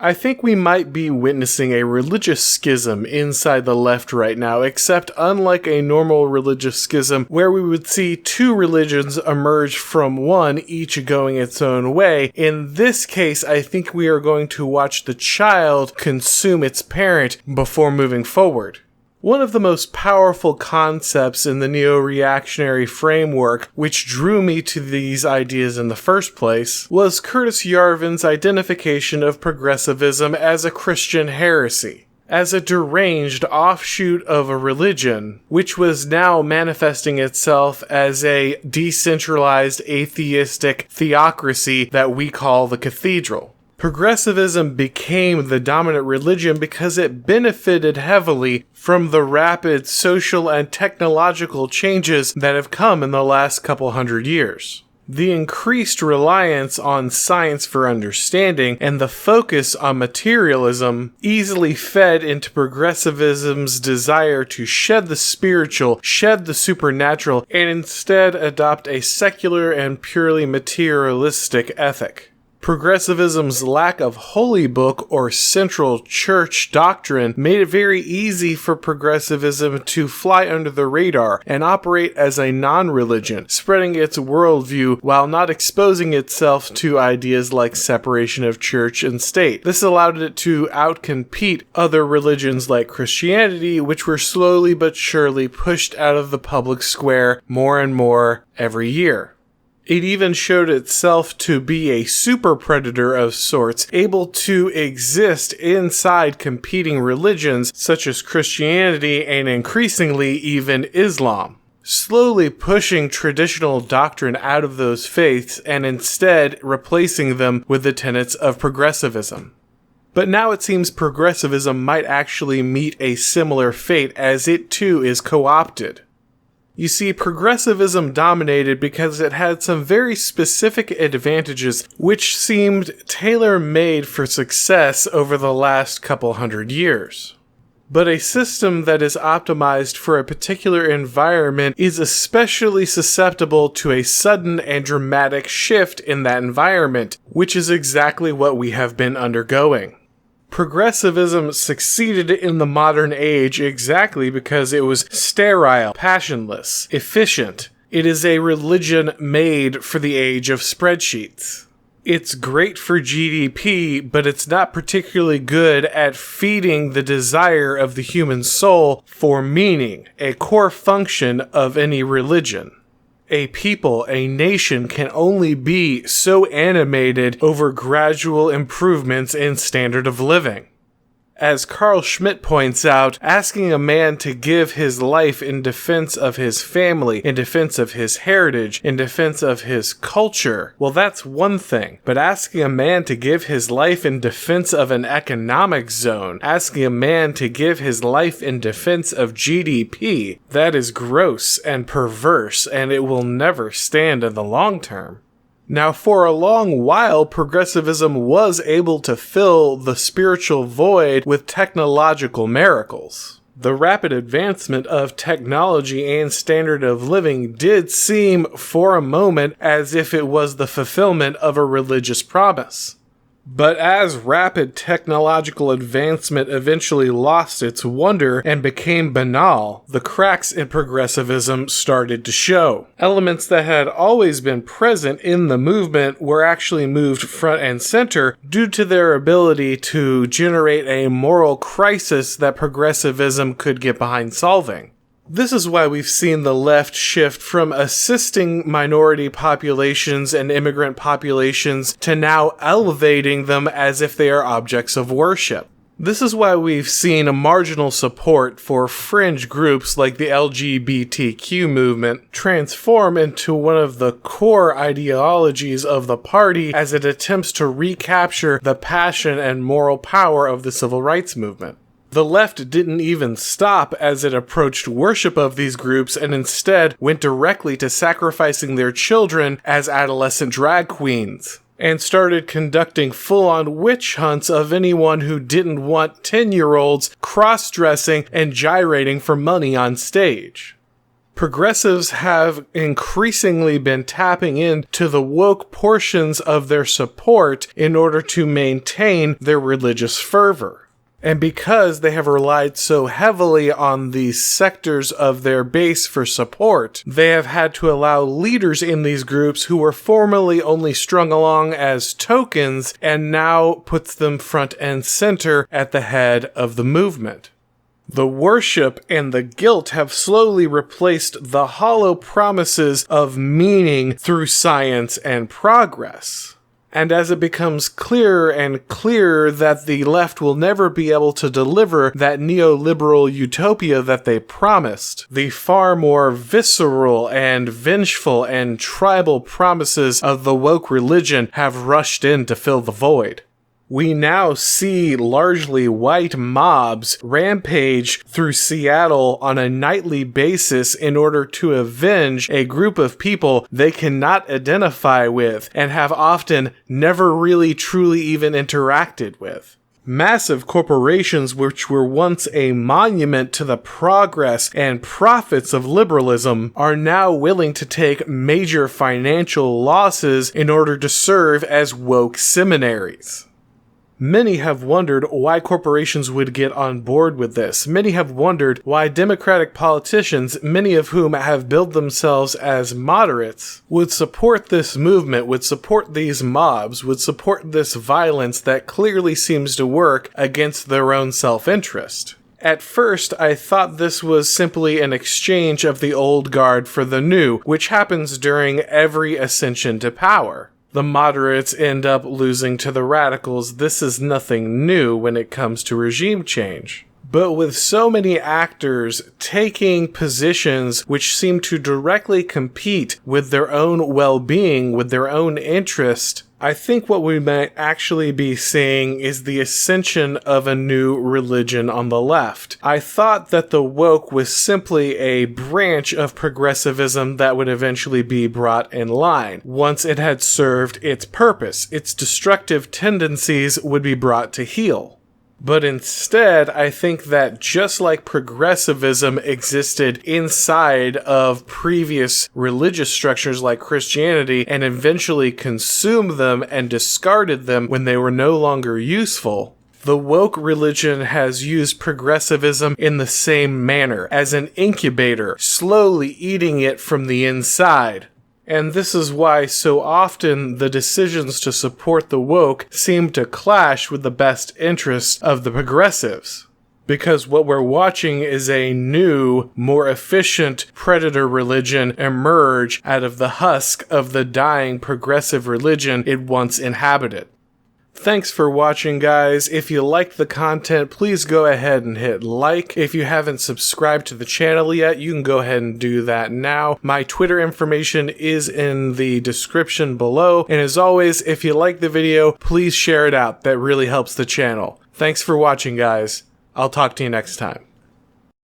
I think we might be witnessing a religious schism inside the left right now, except unlike a normal religious schism where we would see two religions emerge from one, each going its own way, in this case I think we are going to watch the child consume its parent before moving forward. One of the most powerful concepts in the neo-reactionary framework, which drew me to these ideas in the first place, was Curtis Yarvin's identification of progressivism as a Christian heresy, as a deranged offshoot of a religion, which was now manifesting itself as a decentralized atheistic theocracy that we call the cathedral. Progressivism became the dominant religion because it benefited heavily from the rapid social and technological changes that have come in the last couple hundred years. The increased reliance on science for understanding and the focus on materialism easily fed into progressivism's desire to shed the spiritual, shed the supernatural, and instead adopt a secular and purely materialistic ethic. Progressivism's lack of holy book or central church doctrine made it very easy for progressivism to fly under the radar and operate as a non-religion, spreading its worldview while not exposing itself to ideas like separation of church and state. This allowed it to outcompete other religions like Christianity, which were slowly but surely pushed out of the public square more and more every year. It even showed itself to be a super predator of sorts, able to exist inside competing religions such as Christianity and increasingly even Islam, slowly pushing traditional doctrine out of those faiths and instead replacing them with the tenets of progressivism. But now it seems progressivism might actually meet a similar fate as it too is co-opted. You see, progressivism dominated because it had some very specific advantages which seemed tailor-made for success over the last couple hundred years. But a system that is optimized for a particular environment is especially susceptible to a sudden and dramatic shift in that environment, which is exactly what we have been undergoing. Progressivism succeeded in the modern age exactly because it was sterile, passionless, efficient. It is a religion made for the age of spreadsheets. It's great for GDP, but it's not particularly good at feeding the desire of the human soul for meaning, a core function of any religion. A people, a nation can only be so animated over gradual improvements in standard of living. As Carl Schmitt points out, asking a man to give his life in defense of his family, in defense of his heritage, in defense of his culture, well, that's one thing. But asking a man to give his life in defense of an economic zone, asking a man to give his life in defense of GDP, that is gross and perverse, and it will never stand in the long term. Now, for a long while, progressivism was able to fill the spiritual void with technological miracles. The rapid advancement of technology and standard of living did seem, for a moment, as if it was the fulfillment of a religious promise. But as rapid technological advancement eventually lost its wonder and became banal, the cracks in progressivism started to show. Elements that had always been present in the movement were actually moved front and center due to their ability to generate a moral crisis that progressivism could get behind solving. This is why we've seen the left shift from assisting minority populations and immigrant populations to now elevating them as if they are objects of worship. This is why we've seen a marginal support for fringe groups like the LGBTQ movement transform into one of the core ideologies of the party as it attempts to recapture the passion and moral power of the civil rights movement. The left didn't even stop as it approached worship of these groups and instead went directly to sacrificing their children as adolescent drag queens, and started conducting full-on witch hunts of anyone who didn't want 10-year-olds cross-dressing and gyrating for money on stage. Progressives have increasingly been tapping into the woke portions of their support in order to maintain their religious fervor. And because they have relied so heavily on these sectors of their base for support, they have had to allow leaders in these groups who were formerly only strung along as tokens and now puts them front and center at the head of the movement. The worship and the guilt have slowly replaced the hollow promises of meaning through science and progress. And as it becomes clearer and clearer that the left will never be able to deliver that neoliberal utopia that they promised, the far more visceral and vengeful and tribal promises of the woke religion have rushed in to fill the void. We now see largely white mobs rampage through Seattle on a nightly basis in order to avenge a group of people they cannot identify with and have often never really truly even interacted with. Massive corporations which were once a monument to the progress and profits of liberalism are now willing to take major financial losses in order to serve as woke seminaries. Many have wondered why corporations would get on board with this. Many have wondered why Democratic politicians, many of whom have billed themselves as moderates, would support this movement, would support these mobs, would support this violence that clearly seems to work against their own self-interest. At first, I thought this was simply an exchange of the old guard for the new, which happens during every ascension to power. The moderates end up losing to the radicals. This is nothing new when it comes to regime change. But with so many actors taking positions which seem to directly compete with their own well-being, with their own interest, I think what we might actually be seeing is the ascension of a new religion on the left. I thought that the woke was simply a branch of progressivism that would eventually be brought in line. Once it had served its purpose, its destructive tendencies would be brought to heel. But instead, I think that just like progressivism existed inside of previous religious structures like Christianity and eventually consumed them and discarded them when they were no longer useful, the woke religion has used progressivism in the same manner, as an incubator, slowly eating it from the inside. And this is why so often the decisions to support the woke seem to clash with the best interests of the progressives. Because what we're watching is a new, more efficient predator religion emerge out of the husk of the dying progressive religion it once inhabited. Thanks for watching, guys. If you liked the content, please go ahead and hit like. If you haven't subscribed to the channel yet, you can go ahead and do that now. My Twitter information is in the description below. And as always, if you like the video, please share it out. That really helps the channel. Thanks for watching, guys. I'll talk to you next time.